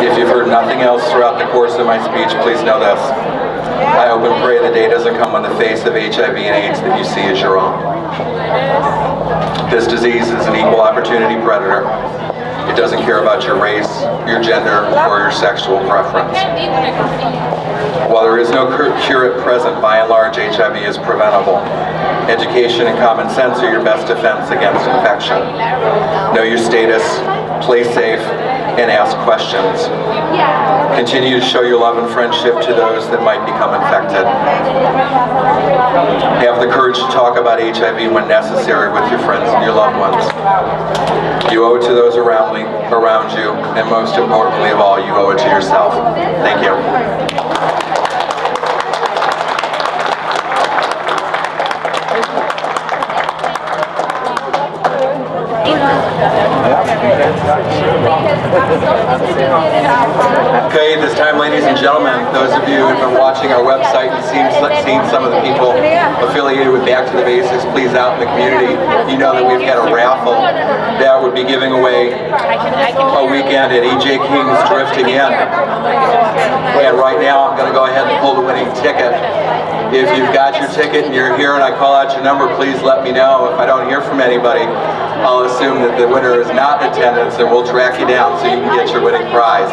If you've heard nothing else throughout the course of my speech, please know this. I hope and pray the day doesn't come when the face of HIV and AIDS that you see is your own. This disease is an equal opportunity predator. It doesn't care about your race, your gender, or your sexual preference. While there is no cure at present, by and large, HIV is preventable. Education and common sense are your best defense against infection. Know your status, play safe, and ask questions. Continue to show your love and friendship to those that might become infected. Have the courage to talk about HIV when necessary with your friends and your loved ones. You owe it to those around you, and most importantly of all, you owe it to yourself. Thank you. Okay, this time, ladies and gentlemen, those of you who have been watching our website and seen some of the people affiliated with Back to the Basics, please out in the community, you know that we've had a raffle that would be giving away a weekend at E.J. King's Drifting In. And right now, I'm going to go ahead and pull the winning ticket. If you've got your ticket and you're here and I call out your number, please let me know. If I don't hear from anybody, I'll assume that the winner is not in attendance, and we'll track you down so you can get your winning prize.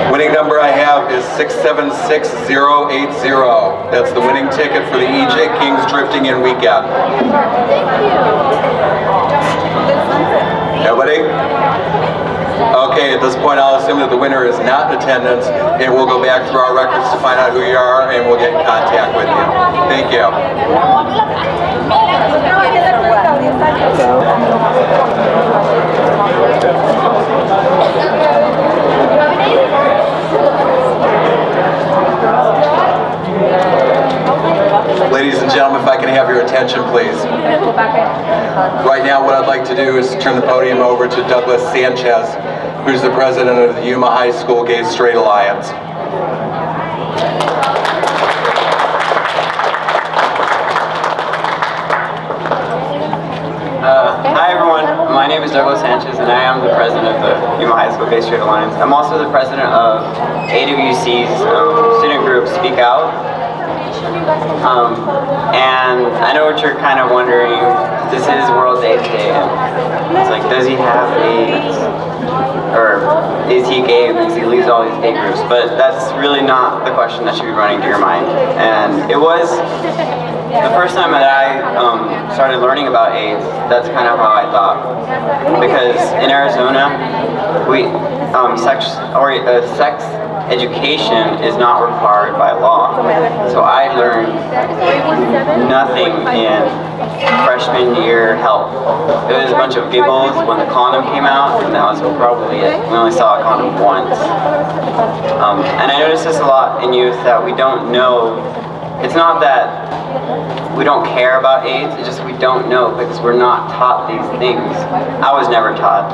Winning number I have is 676080. That's the winning ticket for the E.J. King's Drifting In weekend. Nobody? Okay, at this point I'll assume that the winner is not in attendance, and we'll go back through our records to find out who you are, and we'll get in contact with you. Thank you. Ladies and gentlemen, if I can have your attention, please. Right now, what I'd like to do is turn the podium over to Douglas Sanchez, who's the president of the Yuma High School Gay Straight Alliance. Hi everyone, my name is Douglas Sanchez and I am the president of the Yuma High School Gay Straight Alliance. I'm also the president of AWC's student group Speak Out. And I know what you're kind of wondering, this is World AIDS Day, and it's like, does he have AIDS? Or is he gay because he leaves all these gay groups? But that's really not the question that should be running through your mind. And it was the first time that I started learning about AIDS, that's kind of how I thought. Because in Arizona, sex education is not required by law. So I learned nothing in freshman year health. It was a bunch of giggles when the condom came out, and that was probably it. We only saw a condom once. And I noticed this a lot in youth, that we don't know. It's not that we don't care about AIDS, it's just we don't know because we're not taught these things. I was never taught.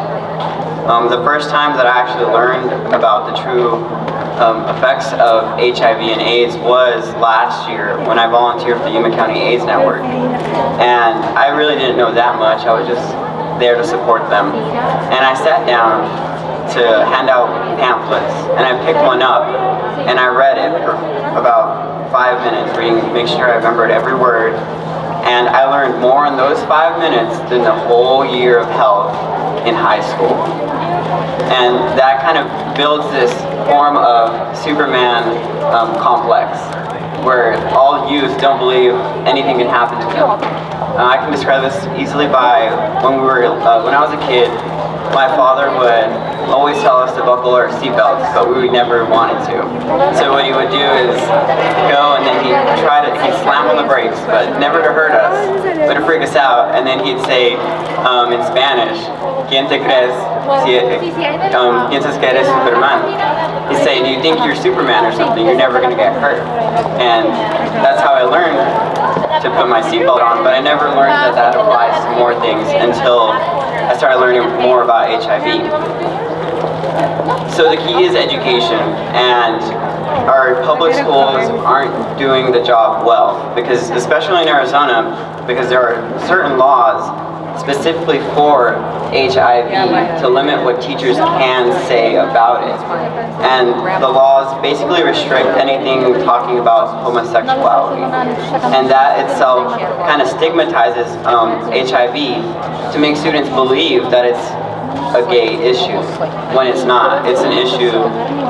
The first time that I actually learned about the true effects of HIV and AIDS was last year when I volunteered for the Yuma County AIDS Network. And I really didn't know that much, I was just there to support them. And I sat down to hand out pamphlets, and I picked one up, and I read it for about 5 minutes, make sure I remembered every word. And I learned more in those 5 minutes than the whole year of health in high school. And that kind of builds this form of Superman complex, where all youth don't believe anything can happen to them. I can describe this easily by when I was a kid, my father would always tell us to buckle our seatbelts, but we never wanted to. So what he would do is go and then he'd slam on the brakes, but never to hurt us, but to freak us out. And then he'd say in Spanish, ¿Quién te crees? Piensas que eres Superman? He'd say, do you think you're Superman or something? You're never going to get hurt. And that's how I learned to put my seatbelt on, but I never learned that applies to more things until I started learning more about HIV. So the key is education, and our public schools aren't doing the job well, because especially in Arizona, because there are certain laws specifically for HIV to limit what teachers can say about it. And the laws basically restrict anything talking about homosexuality. And that itself kind of stigmatizes HIV to make students believe that it's a gay issue, when it's not. It's an issue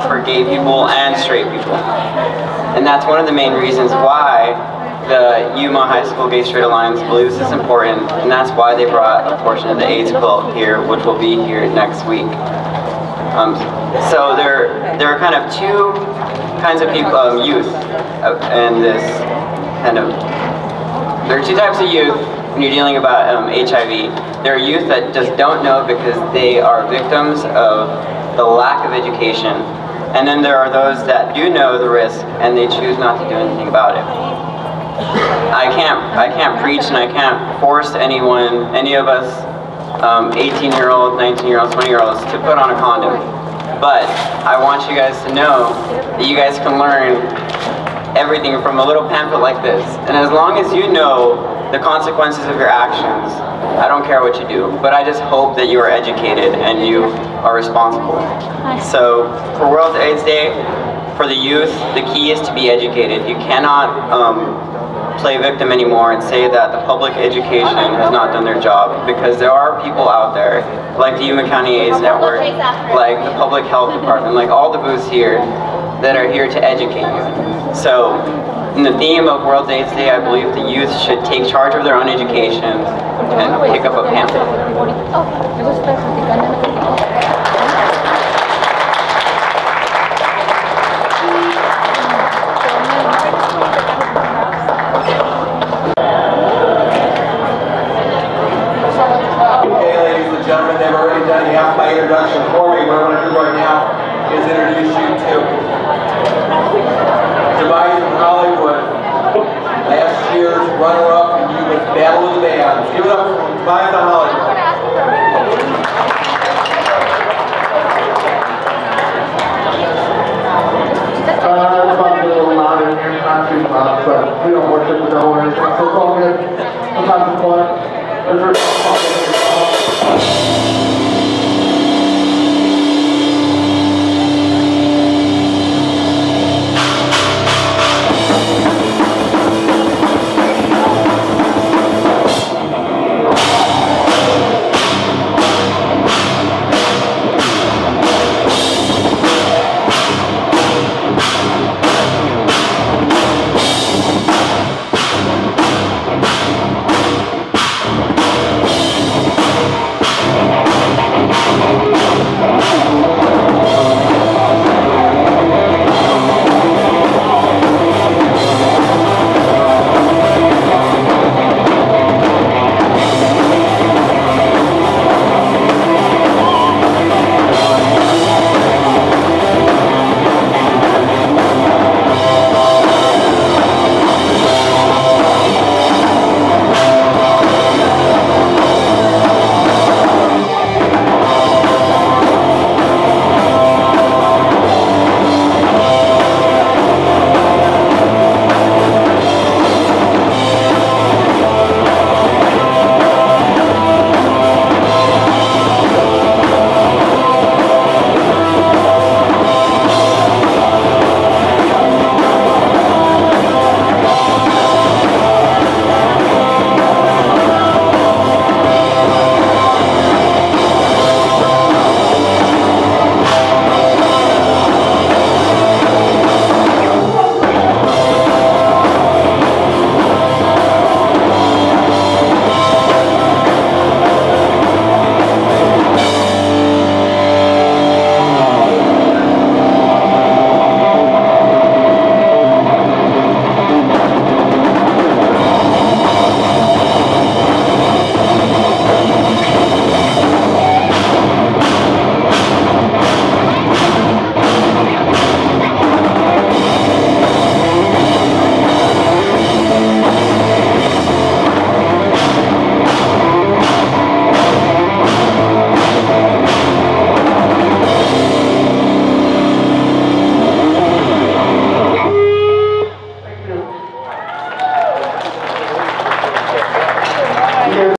for gay people and straight people. And that's one of the main reasons why the Yuma High School Gay Straight Alliance believes this is important, and that's why they brought a portion of the AIDS quilt here, which will be here next week. So there are kind of two kinds of people, youth, and this kind of, there are two types of youth when you're dealing about HIV. There are youth that just don't know because they are victims of the lack of education, and then there are those that do know the risk and they choose not to do anything about it. I can't preach and I can't force anyone, any of us 18-year-olds, 19-year-olds, 20-year-olds to put on a condom. But I want you guys to know that you guys can learn everything from a little pamphlet like this. And as long as you know the consequences of your actions, I don't care what you do. But I just hope that you are educated and you are responsible. So for World AIDS Day, for the youth, the key is to be educated. You cannot play victim anymore and say that the public education has not done their job, because there are people out there, like the Yuma County AIDS Network, like the Public Health Department, like all the booths here, that are here to educate you. So, in the theme of World AIDS Day, I believe the youth should take charge of their own education and pick up a pamphlet. Gentlemen, they've already done half my introduction for me. What I want to do right now is introduce you to Tobias from Hollywood, last year's runner-up in Yuma's Battle of the Bands. Give it up for Tobias from Hollywood. It's about to be a little louder in here, not too loud, but we don't worship the devil or anything, so it's all good. Sometimes it's fun.